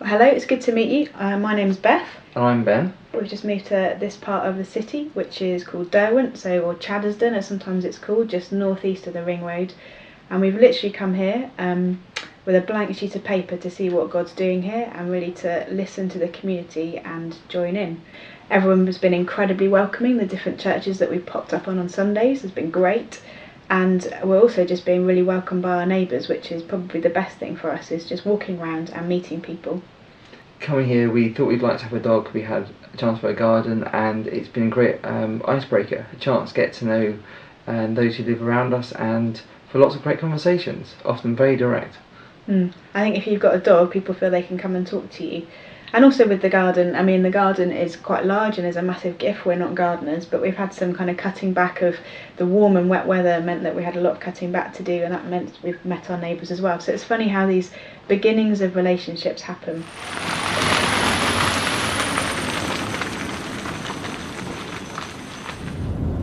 Hello, it's good to meet you. My name's Beth. I'm Ben. We've just moved to this part of the city, which is called Derwent, or Chaddesden, as sometimes it's called, just northeast of the Ring Road. And we've literally come here with a blank sheet of paper to see what God's doing here and really to listen to the community and join in. Everyone has been incredibly welcoming. The different churches that we've popped up on Sundays has been great. And we're also just being really welcomed by our neighbours, which is probably the best thing for us, is just walking around and meeting people. Coming here, we thought we'd like to have a dog. We had a chance for a garden, and it's been a great icebreaker, a chance to get to know those who live around us, and for lots of great conversations, often very direct. I think if you've got a dog, people feel they can come and talk to you. And also with the garden, I mean, the garden is quite large and is a massive gift. We're not gardeners, but we've had some kind of cutting back of the warm and wet weather meant that we had a lot of cutting back to do, and that meant we've met our neighbours as well. So it's funny how these beginnings of relationships happen.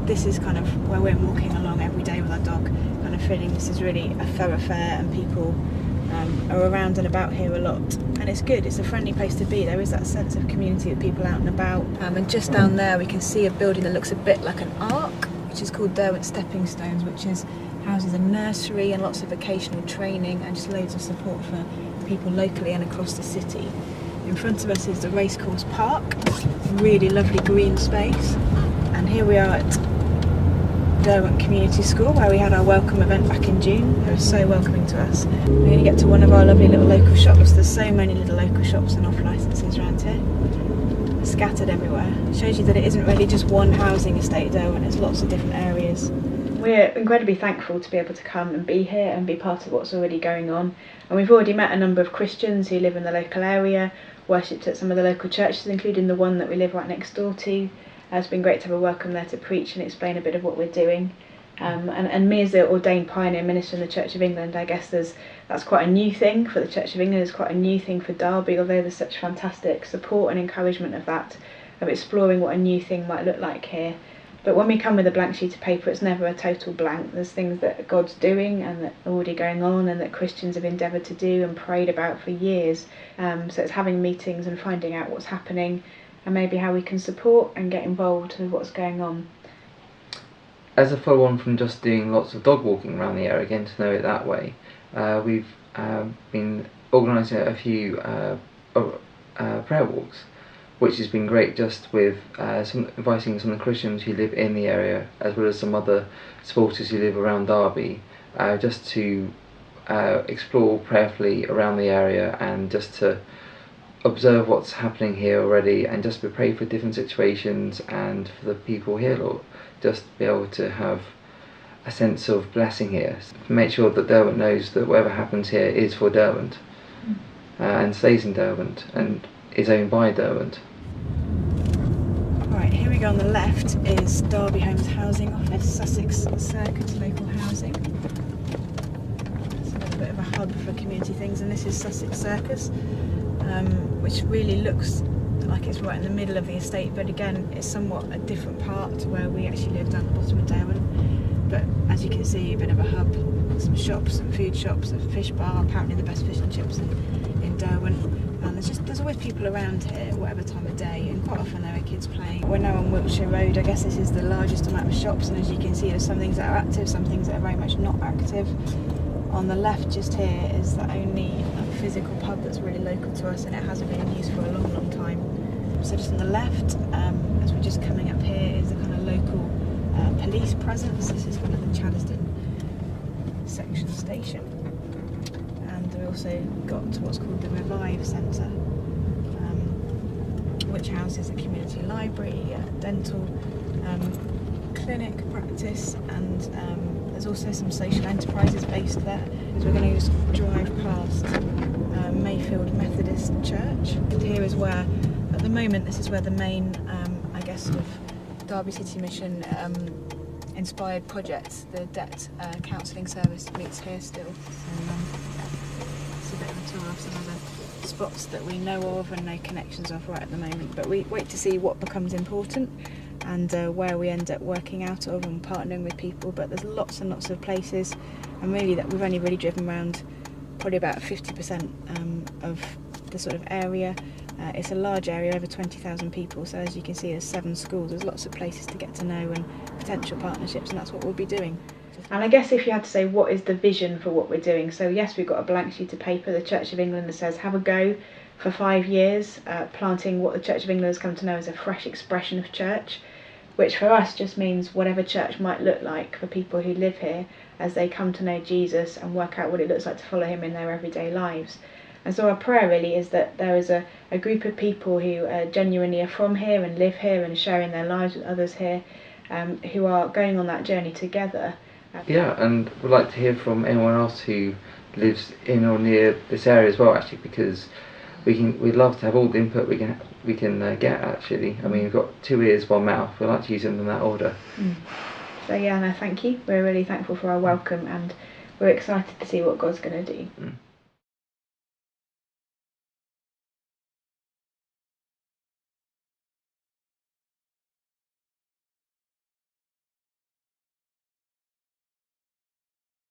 This is kind of where we're walking along every day with our dog, kind of feeling this is really a thoroughfare and people are around and about here a lot, and it's good. It's a friendly place to be. There is that sense of community with people out and about, and just down there we can see a building that looks a bit like an ark, which is called Derwent Stepping Stones, which houses a nursery and lots of vocational training and just loads of support for people locally and across the city. In front of us is the Racecourse Park, really lovely green space, and here we are at Derwent Community School, where we had our welcome event back in June. They were so welcoming to us. We're going to get to one of our lovely little local shops. There's so many little local shops and off licences around here, scattered everywhere. It shows you that it isn't really just one housing estate, Derwent, it's lots of different areas. We're incredibly thankful to be able to come and be here and be part of what's already going on. And we've already met a number of Christians who live in the local area, worshipped at some of the local churches, including the one that we live right next door to. It's been great to have a welcome there to preach and explain a bit of what we're doing. And me as the ordained pioneer minister in the Church of England, I guess that's quite a new thing for the Church of England. It's quite a new thing for Derby, although there's such fantastic support and encouragement of that, of exploring what a new thing might look like here. But when we come with a blank sheet of paper, it's never a total blank. There's things that God's doing and that are already going on and that Christians have endeavoured to do and prayed about for years. So it's having meetings and finding out what's happening and maybe how we can support and get involved with what's going on. As a follow-on from just doing lots of dog walking around the area, getting to know it that way, we've been organising a few prayer walks, which has been great, just with inviting some of the Christians who live in the area, as well as some other supporters who live around Derby, just to explore prayerfully around the area and just to observe what's happening here already, and just to pray for different situations and for the people here, Lord. Just be able to have a sense of blessing here. Make sure that Derwent knows that whatever happens here is for Derwent and stays in Derwent and is owned by Derwent. Right, here we go. On the left is Derby Homes Housing Office, Sussex Circuit Local Housing. It's a little bit of a hub for community things, and this is Sussex Circus, which really looks like it's right in the middle of the estate, but again it's somewhat a different part to where we actually live down the bottom of Derwent. But as you can see, a bit of a hub, some shops, some food shops, a fish bar, apparently the best fish and chips in Derwent. And there's always people around here, whatever time of day, and quite often there are kids playing. We're now on Wiltshire Road. I guess this is the largest amount of shops, and as you can see, there's some things that are active, some things that are very much not active. On the left just here is the only physical pub that's really local to us, and it hasn't been in use for a long, long time. So just on the left, as we're just coming up here, is the kind of local police presence. This is kind of the Chaddesden section station. And we also got what's called the Revive Centre, which houses a community library, dental clinic practice, and there's also some social enterprises based there. So we're going to just drive past Mayfield Methodist Church. And here is where, at the moment, this is where the main, I guess, sort of Derby City Mission inspired project, the debt counselling service, meets here still. So it's a bit of a tour of some of the spots that we know of and know connections of right at the moment. But we wait to see what becomes important and where we end up working out of and partnering with people. But there's lots and lots of places, and really that we've only really driven around probably about 50% of the sort of area. It's a large area, over 20,000 people, so as you can see there's 7 schools, there's lots of places to get to know and potential partnerships, and that's what we'll be doing. And I guess if you had to say what is the vision for what we're doing, so yes, we've got a blank sheet of paper, the Church of England, that says have a go for 5 years, planting what the Church of England has come to know as a fresh expression of church, which for us just means whatever church might look like for people who live here as they come to know Jesus and work out what it looks like to follow him in their everyday lives. And so our prayer really is that there is a group of people who genuinely are from here and live here and sharing their lives with others here, who are going on that journey together. Yeah, and we'd like to hear from anyone else who lives in or near this area as well, actually, because we'd love to have all the input we can get, actually. I mean, we've got 2 ears, 1 mouth. We'd like to use them in that order. So yeah, no, thank you. We're really thankful for our welcome, and we're excited to see what God's going to do.